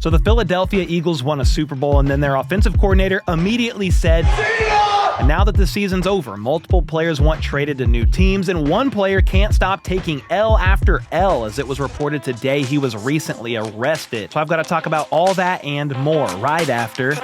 So the Philadelphia Eagles won a Super Bowl, and then their offensive coordinator immediately said, and now that the season's over, multiple players want traded to new teams, and one player can't stop taking L after L, as it was reported today he was recently arrested. So I've got to talk about all that and more right after.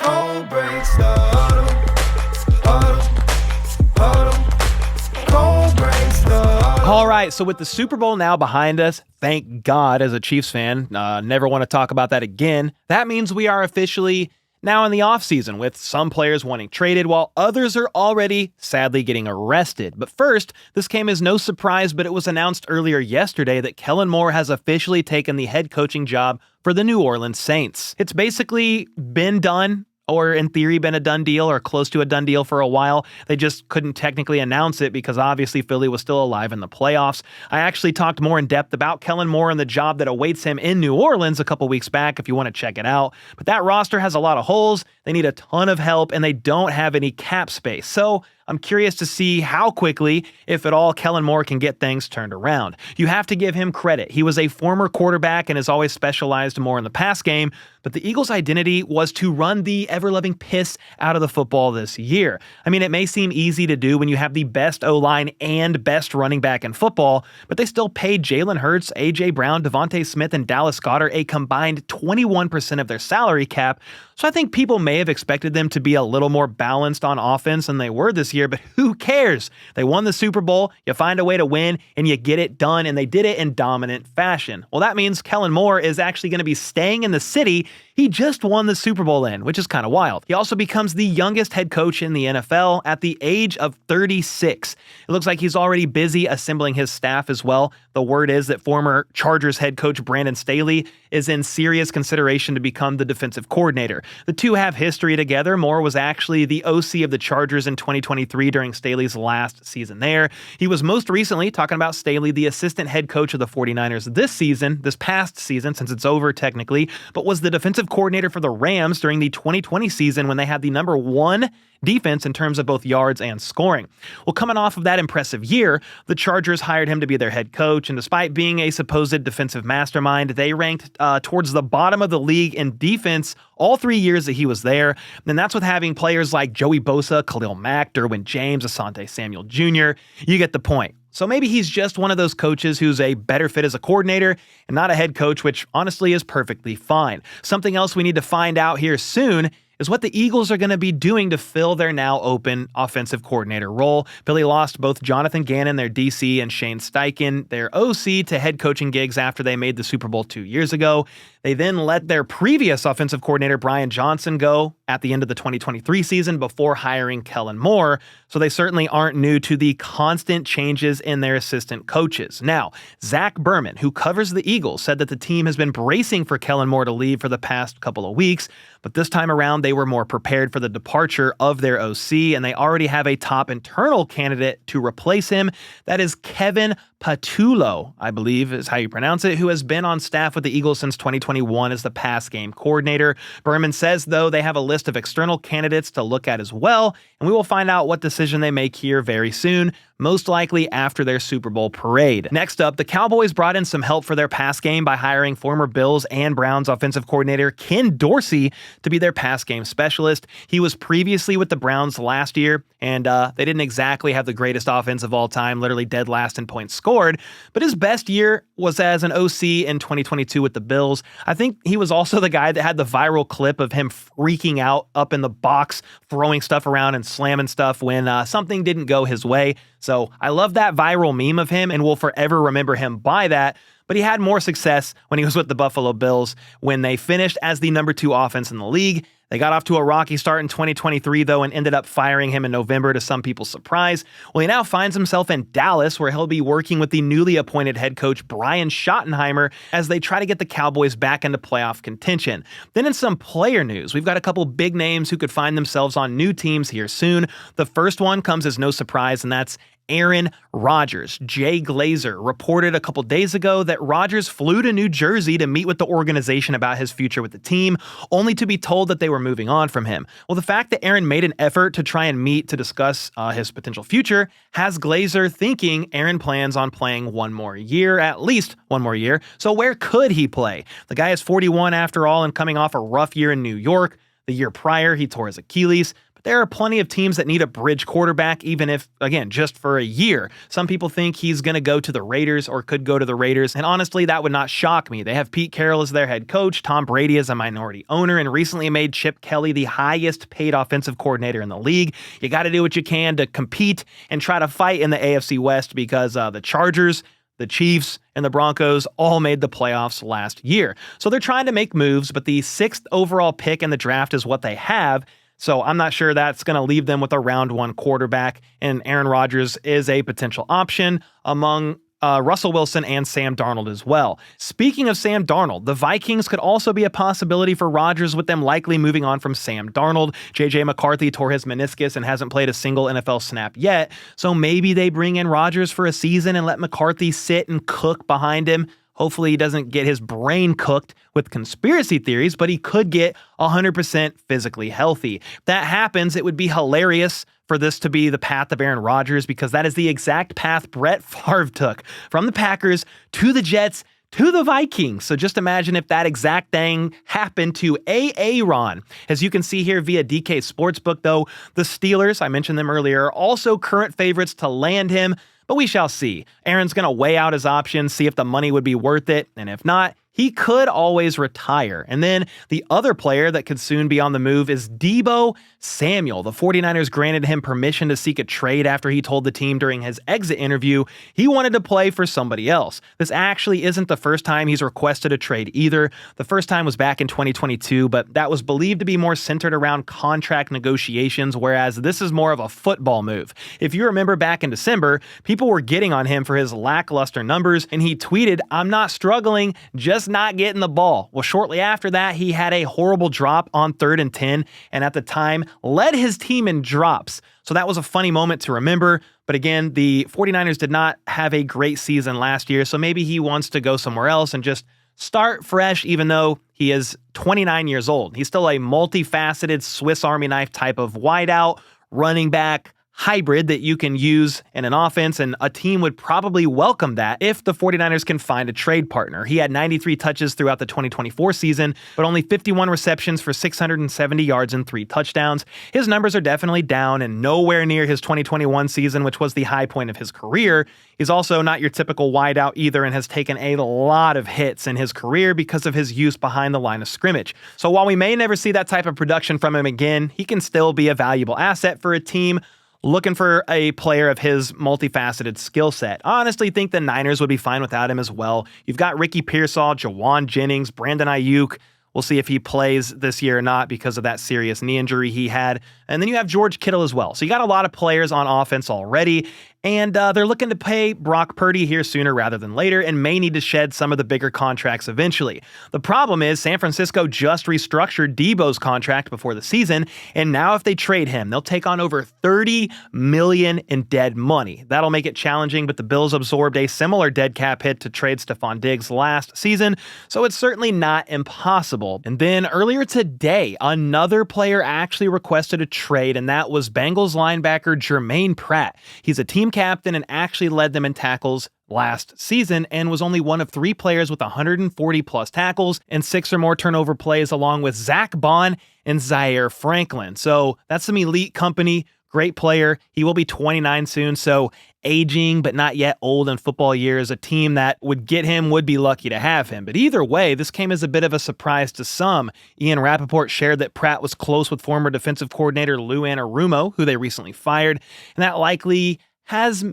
All right, so with the Super Bowl now behind us, thank God as a Chiefs fan, never want to talk about that again. That means we are officially now in the offseason, with some players wanting traded while others are already, sadly, getting arrested. But first, this came as no surprise, but it was announced earlier yesterday that Kellen Moore has officially taken the head coaching job for the New Orleans Saints. It's basically been done, or in theory been a done deal or close to a done deal for a while. They just couldn't technically announce it because obviously Philly was still alive in the playoffs. I actually talked more in depth about Kellen Moore and the job that awaits him in New Orleans a couple weeks back if you want to check it out. But that roster has a lot of holes. They need a ton of help and they don't have any cap space. So I'm curious to see how quickly, if at all, Kellen Moore can get things turned around. You have to give him credit. He was a former quarterback and has always specialized more in the pass game, but the Eagles' identity was to run the ever-loving piss out of the football this year. I mean, it may seem easy to do when you have the best O-line and best running back in football, but they still paid Jalen Hurts, A.J. Brown, Devontae Smith, and Dallas Goedert a combined 21% of their salary cap. So I think people may have expected them to be a little more balanced on offense than they were this year, but who cares? They won the Super Bowl, you find a way to win, and you get it done, and they did it in dominant fashion. Well, that means Kellen Moore is actually going to be staying in the city he just won the Super Bowl in, which is kind of wild. He also becomes the youngest head coach in the NFL at the age of 36. It looks like he's already busy assembling his staff as well. The word is that former Chargers head coach Brandon Staley is in serious consideration to become the defensive coordinator. The two have history together. Moore was actually the OC of the Chargers in 2023 during Staley's last season there. He was most recently, talking about Staley, the assistant head coach of the 49ers this past season, since it's over technically, but was the defensive coordinator for the Rams during the 2020 season when they had the number one defense in terms of both yards and scoring. Well, coming off of that impressive year, the Chargers hired him to be their head coach, and despite being a supposed defensive mastermind, they ranked towards the bottom of the league in defense all 3 years that he was there. And that's with having players like Joey Bosa, Khalil Mack, Derwin James, Asante Samuel Jr. You get the point. So maybe he's just one of those coaches who's a better fit as a coordinator and not a head coach, which honestly is perfectly fine. Something else we need to find out here soon is what the Eagles are going to be doing to fill their now open offensive coordinator role. Philly lost both Jonathan Gannon, their DC, and Shane Steichen, their OC, to head coaching gigs after they made the Super Bowl 2 years ago. They then let their previous offensive coordinator, Brian Johnson, go at the end of the 2023 season before hiring Kellen Moore, so they certainly aren't new to the constant changes in their assistant coaches. Now, Zach Berman, who covers the Eagles, said that the team has been bracing for Kellen Moore to leave for the past couple of weeks, but this time around they were more prepared for the departure of their OC, and they already have a top internal candidate to replace him. That is Kevin Patullo, I believe is how you pronounce it, who has been on staff with the Eagles since 2021 as the pass game coordinator. Berman says, though, they have a list of external candidates to look at as well, and we will find out what decision they make here very soon, most likely after their Super Bowl parade. Next up, the Cowboys brought in some help for their pass game by hiring former Bills and Browns offensive coordinator Ken Dorsey to be their pass game specialist. He was previously with the Browns last year, and they didn't exactly have the greatest offense of all time, literally dead last in points scored, but his best year was as an OC in 2022 with the Bills. I think he was also the guy that had the viral clip of him freaking out up in the box, throwing stuff around and slamming stuff when something didn't go his way. So I love that viral meme of him and will forever remember him by that. But he had more success when he was with the Buffalo Bills when they finished as the number 2 offense in the league. They got off to a rocky start in 2023, though, and ended up firing him in November to some people's surprise. Well, he now finds himself in Dallas, where he'll be working with the newly appointed head coach Brian Schottenheimer as they try to get the Cowboys back into playoff contention. Then in some player news, we've got a couple big names who could find themselves on new teams here soon. The first one comes as no surprise, and that's Aaron Rodgers. Jay Glazer reported a couple days ago that Rodgers flew to New Jersey to meet with the organization about his future with the team, only to be told that they were moving on from him. Well, the fact that Aaron made an effort to try and meet to discuss his potential future has Glazer thinking Aaron plans on playing one more year, at least one more year. So where could he play? The guy is 41 after all and coming off a rough year in New York. The year prior, he tore his Achilles. There are plenty of teams that need a bridge quarterback, even if, again, just for a year. Some people think he's going to go to the Raiders or could go to the Raiders, and honestly, that would not shock me. They have Pete Carroll as their head coach, Tom Brady as a minority owner, and recently made Chip Kelly the highest paid offensive coordinator in the league. You got to do what you can to compete and try to fight in the AFC West because the Chargers, the Chiefs, and the Broncos all made the playoffs last year. So they're trying to make moves, but the 6th overall pick in the draft is what they have. So I'm not sure that's going to leave them with a round 1 quarterback, and Aaron Rodgers is a potential option among Russell Wilson and Sam Darnold as well. Speaking of Sam Darnold, the Vikings could also be a possibility for Rodgers, with them likely moving on from Sam Darnold. J.J. McCarthy tore his meniscus and hasn't played a single NFL snap yet, so maybe they bring in Rodgers for a season and let McCarthy sit and cook behind him. Hopefully he doesn't get his brain cooked with conspiracy theories, but he could get 100% physically healthy. If that happens, it would be hilarious for this to be the path of Aaron Rodgers, because that is the exact path Brett Favre took from the Packers to the Jets to the Vikings. So just imagine if that exact thing happened to Aaron. As you can see here via DK Sportsbook, though, the Steelers, I mentioned them earlier, are also current favorites to land him. But we shall see. Aaron's going to weigh out his options, see if the money would be worth it, and if not, he could always retire. And then the other player that could soon be on the move is Deebo Samuel. The 49ers granted him permission to seek a trade after he told the team during his exit interview he wanted to play for somebody else. This actually isn't the first time he's requested a trade either. The first time was back in 2022, but that was believed to be more centered around contract negotiations, whereas this is more of a football move. If you remember back in December, people were getting on him for his lackluster numbers, and he tweeted, "I'm not struggling, just not getting the ball." Well, shortly after that, he had a horrible drop on 3rd and 10, and at the time led his team in drops. So that was a funny moment to remember. But again, the 49ers did not have a great season last year, so maybe he wants to go somewhere else and just start fresh, even though he is 29 years old. He's still a multifaceted Swiss Army knife type of wideout, running back, hybrid that you can use in an offense, and a team would probably welcome that if the 49ers can find a trade partner. He had 93 touches throughout the 2024 season, but only 51 receptions for 670 yards and 3 touchdowns. His numbers are definitely down and nowhere near his 2021 season, which was the high point of his career. He's also not your typical wideout either and has taken a lot of hits in his career because of his use behind the line of scrimmage. So while we may never see that type of production from him again, he can still be a valuable asset for a team looking for a player of his multifaceted skill set. I honestly think the Niners would be fine without him as well. You've got Ricky Pearsall, Jawan Jennings, Brandon Ayuk. We'll see if he plays this year or not because of that serious knee injury he had. And then you have George Kittle as well. So you got a lot of players on offense already. And they're looking to pay Brock Purdy here sooner rather than later and may need to shed some of the bigger contracts eventually. The problem is San Francisco just restructured Deebo's contract before the season, and now if they trade him, they'll take on over $30 million in dead money. That'll make it challenging, but the Bills absorbed a similar dead cap hit to trade Stephon Diggs last season, so it's certainly not impossible. And then earlier today, another player actually requested a trade, and that was Bengals linebacker Germaine Pratt. He's a team captain and actually led them in tackles last season and was only one of 3 players with 140 plus tackles and 6 or more turnover plays, along with Zach Bond and Zaire Franklin. So that's some elite company. Great player. He will be 29 soon, so aging but not yet old in football years. A team that would get him would be lucky to have him. But either way, this came as a bit of a surprise to some. Ian Rappaport shared that Pratt was close with former defensive coordinator Lou Anarumo, who they recently fired, and that likely has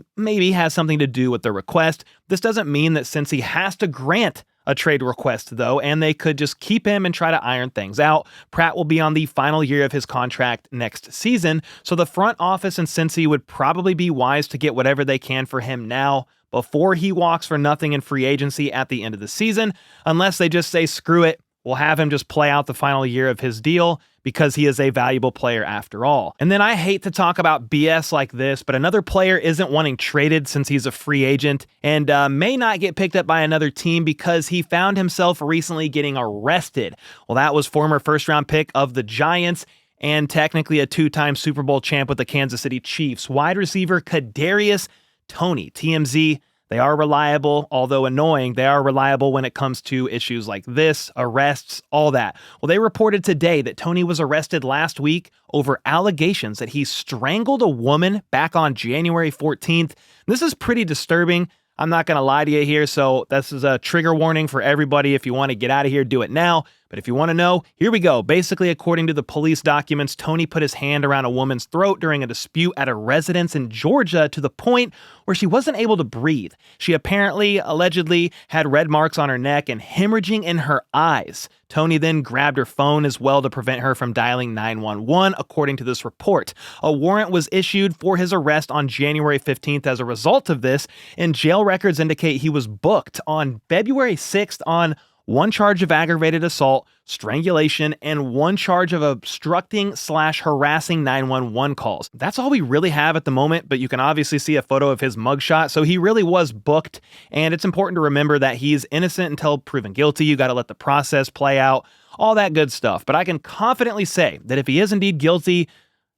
something to do with the request. This doesn't mean that Cincy has to grant a trade request, though, and they could just keep him and try to iron things out. Pratt will be on the final year of his contract next season, so the front office and Cincy would probably be wise to get whatever they can for him now before he walks for nothing in free agency at the end of the season, unless they just say, screw it, we'll have him just play out the final year of his deal because he is a valuable player after all. And then I hate to talk about BS like this, but another player isn't wanting traded since he's a free agent and may not get picked up by another team because he found himself recently getting arrested. Well, that was former first-round pick of the Giants and technically a two-time Super Bowl champ with the Kansas City Chiefs, wide receiver Kadarius Toney. TMZ, they are reliable, although annoying. They are reliable when it comes to issues like this, arrests, all that. Well, they reported today that Toney was arrested last week over allegations that he strangled a woman back on January 14th. This is pretty disturbing. I'm not going to lie to you here, so this is a trigger warning for everybody. If you want to get out of here, do it now. But if you want to know, here we go. Basically, according to the police documents, Toney put his hand around a woman's throat during a dispute at a residence in Georgia to the point where she wasn't able to breathe. She allegedly had red marks on her neck and hemorrhaging in her eyes. Toney then grabbed her phone as well to prevent her from dialing 911, according to this report. A warrant was issued for his arrest on January 15th as a result of this, and jail records indicate he was booked on February 6th on one charge of aggravated assault, strangulation, and one charge of obstructing/harassing 911 calls. That's all we really have at the moment, but you can obviously see a photo of his mugshot, so he really was booked, and it's important to remember that he's innocent until proven guilty. You got to let the process play out, all that good stuff. But I can confidently say that if he is indeed guilty,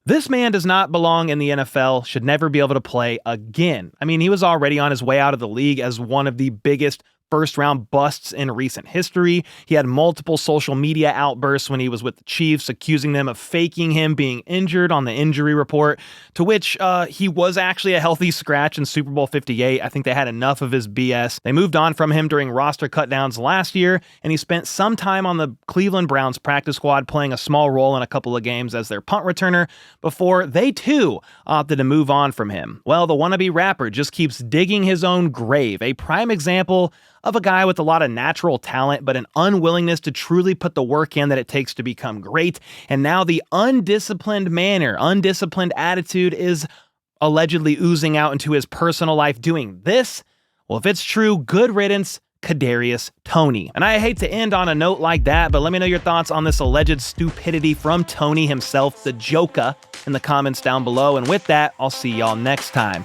this man does not belong in the NFL, should never be able to play again. I mean, he was already on his way out of the league as one of the biggest first-round busts in recent history. He had multiple social media outbursts when he was with the Chiefs, accusing them of faking him being injured on the injury report, to which he was actually a healthy scratch in Super Bowl 58. I think they had enough of his BS. They moved on from him during roster cutdowns last year, and he spent some time on the Cleveland Browns practice squad, playing a small role in a couple of games as their punt returner before they too opted to move on from him. Well, the wannabe rapper just keeps digging his own grave, a prime example of a guy with a lot of natural talent, but an unwillingness to truly put the work in that it takes to become great. And now the undisciplined attitude is allegedly oozing out into his personal life doing this. Well, if it's true, good riddance, Kadarius Toney. And I hate to end on a note like that, but let me know your thoughts on this alleged stupidity from Toney himself, the Joker, in the comments down below. And with that, I'll see y'all next time.